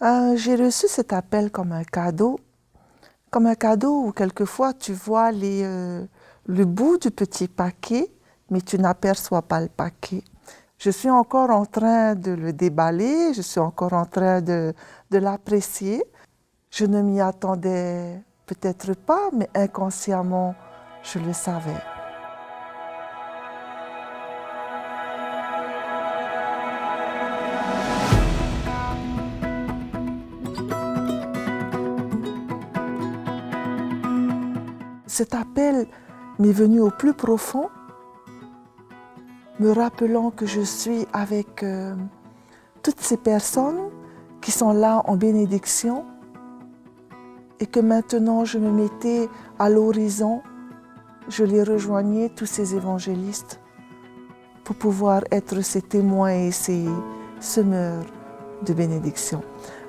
J'ai reçu cet appel comme un cadeau où quelquefois tu vois le bout du petit paquet, mais tu n'aperçois pas le paquet. Je suis encore en train de le déballer, je suis encore en train de l'apprécier. Je ne m'y attendais peut-être pas, mais inconsciemment, je le savais. Cet appel m'est venu au plus profond, me rappelant que je suis avec toutes ces personnes qui sont là en bénédiction et que maintenant je me mettais à l'horizon, je les rejoignais, tous ces évangélistes, pour pouvoir être ces témoins et ces semeurs de bénédiction.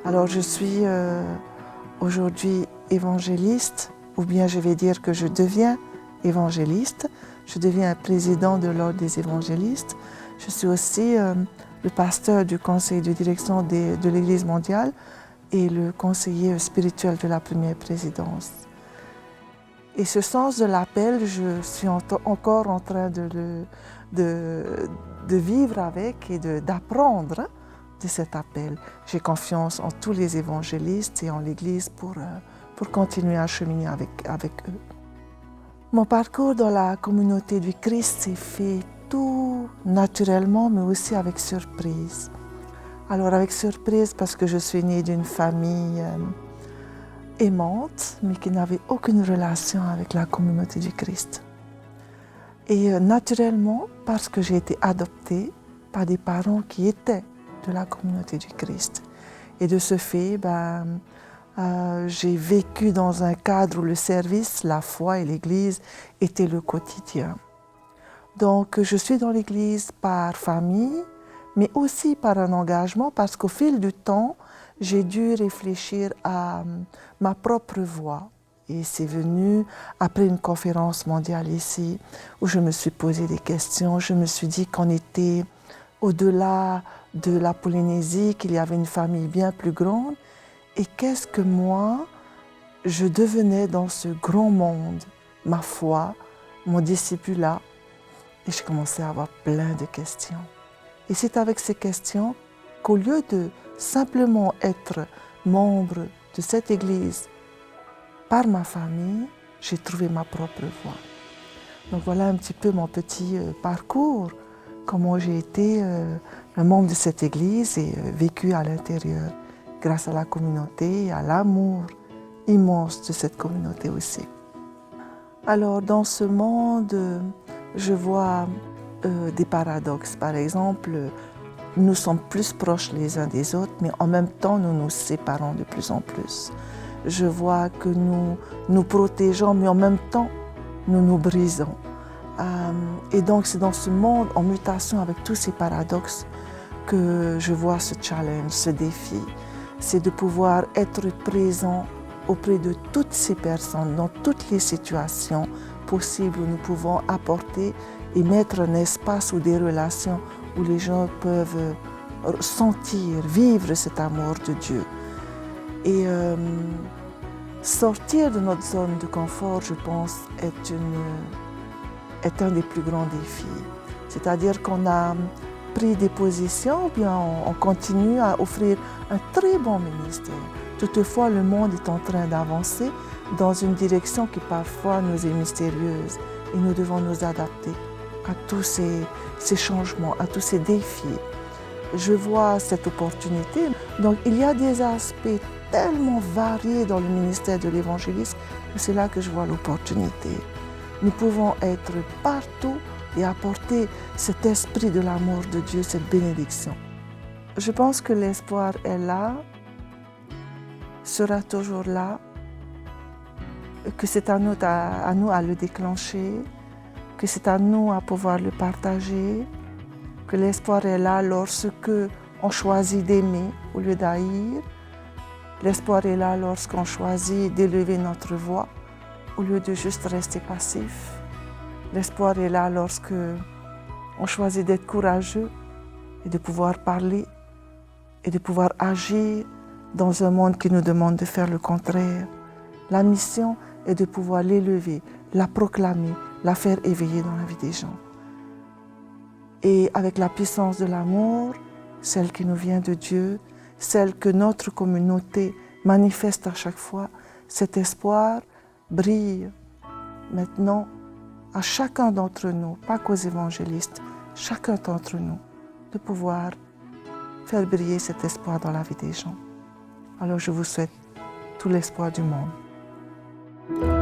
Alors je suis aujourd'hui évangéliste, ou bien je vais dire que je deviens évangéliste. Je deviens président de l'Ordre des évangélistes. Je suis aussi le pasteur du conseil de direction de l'Église mondiale et le conseiller spirituel de la première présidence. Et ce sens de l'appel, je suis encore en train de vivre avec et d'apprendre de cet appel. J'ai confiance en tous les évangélistes et en l'Église pour continuer à cheminer avec eux. Mon parcours dans la communauté du Christ s'est fait tout naturellement, mais aussi avec surprise. Alors avec surprise parce que je suis née d'une famille aimante, mais qui n'avait aucune relation avec la communauté du Christ. Et naturellement parce que j'ai été adoptée par des parents qui étaient de la communauté du Christ. Et de ce fait, j'ai vécu dans un cadre où le service, la foi et l'Église étaient le quotidien. Donc je suis dans l'Église par famille, mais aussi par un engagement parce qu'au fil du temps, j'ai dû réfléchir à ma propre voie. Et c'est venu après une conférence mondiale ici où je me suis posé des questions. Je me suis dit qu'on était au-delà de la Polynésie, qu'il y avait une famille bien plus grande. Et qu'est-ce que moi, je devenais dans ce grand monde, ma foi, mon discipulat. Et j'ai commencé à avoir plein de questions. Et c'est avec ces questions qu'au lieu de simplement être membre de cette église par ma famille, j'ai trouvé ma propre voie. Donc voilà un petit peu mon petit parcours, comment j'ai été un membre de cette église et vécu à l'intérieur, grâce à la communauté et à l'amour immense de cette communauté aussi. Alors dans ce monde, je vois des paradoxes. Par exemple, nous sommes plus proches les uns des autres, mais en même temps, nous nous séparons de plus en plus. Je vois que nous nous protégeons, mais en même temps, nous nous brisons. Et donc, c'est dans ce monde en mutation avec tous ces paradoxes que je vois ce challenge, ce défi. C'est de pouvoir être présent auprès de toutes ces personnes, dans toutes les situations possibles où nous pouvons apporter et mettre un espace ou des relations où les gens peuvent sentir, vivre cet amour de Dieu. Et sortir de notre zone de confort, je pense, est un des plus grands défis. C'est-à-dire qu'on a pris des positions, bien on continue à offrir un très bon ministère. Toutefois, le monde est en train d'avancer dans une direction qui parfois nous est mystérieuse et nous devons nous adapter à tous ces changements, à tous ces défis. Je vois cette opportunité. Donc, il y a des aspects tellement variés dans le ministère de l'évangélisme que c'est là que je vois l'opportunité. Nous pouvons être partout et apporter cet esprit de l'amour de Dieu, cette bénédiction. Je pense que l'espoir est là, sera toujours là, que c'est à nous à le déclencher, que c'est à nous à pouvoir le partager, que l'espoir est là lorsque on choisit d'aimer au lieu d'haïr. L'espoir est là lorsqu'on choisit d'élever notre voix au lieu de juste rester passif. L'espoir est là lorsque on choisit d'être courageux et de pouvoir parler et de pouvoir agir dans un monde qui nous demande de faire le contraire. La mission est de pouvoir l'élever, la proclamer, la faire éveiller dans la vie des gens. Et avec la puissance de l'amour, celle qui nous vient de Dieu, celle que notre communauté manifeste à chaque fois, cet espoir brille maintenant à chacun d'entre nous, pas qu'aux évangélistes, chacun d'entre nous, de pouvoir faire briller cet espoir dans la vie des gens. Alors je vous souhaite tout l'espoir du monde.